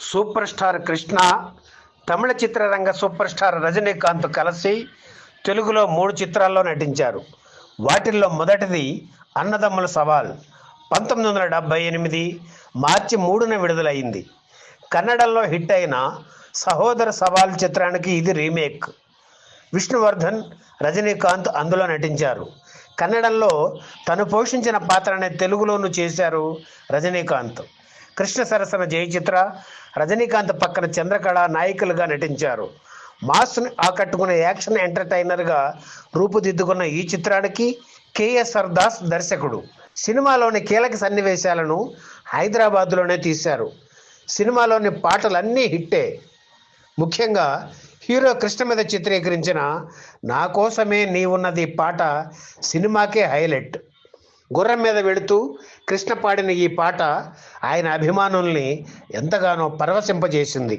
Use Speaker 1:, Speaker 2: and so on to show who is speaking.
Speaker 1: Super star Krishna, తమిళ చిత్రరంగ super star Rajinikanth కలిసి తెలుగులో 3 చిత్రాల్లో నటించారు. వాటిల్లో మొదటిది అన్నదమ్ముల సవాల్ 1978 మార్చి 3న విడుదలైంది. కన్నడంలో హిట్ అయిన సహోదర సవాల్ చిత్రానికి ఇది రీమేక్. విష్ణువర్ధన్, రజనీకాంత్ అందులో నటించారు. కన్నడంలో తను పోషించిన పాత్రనే తెలుగులోనూ చేశారు రజనీకాంత్. కృష్ణ సరసన జయచిత్ర, రజనీకాంత్ పక్కన చంద్రకళ నాయికలుగా నటించారు. మాస్ని ఆకట్టుకునే యాక్షన్ ఎంటర్టైనర్గా రూపుదిద్దుకున్న ఈ చిత్రానికి కేఎస్ఆర్ దాస్ దర్శకుడు. సినిమాలోని కీలక సన్నివేశాలను హైదరాబాద్లోనే తీశారు. సినిమాలోని పాటలన్నీ హిట్టే. ముఖ్యంగా హీరో కృష్ణ మీద చిత్రీకరించిన నా కోసమే నీవున్నది పాట సినిమాకే హైలైట్. గుర్రం మీద వెళుతూ కృష్ణ పాడిన ఈ పాట ఆయన అభిమానుల్ని ఎంతగానో పరవశింపజేసింది.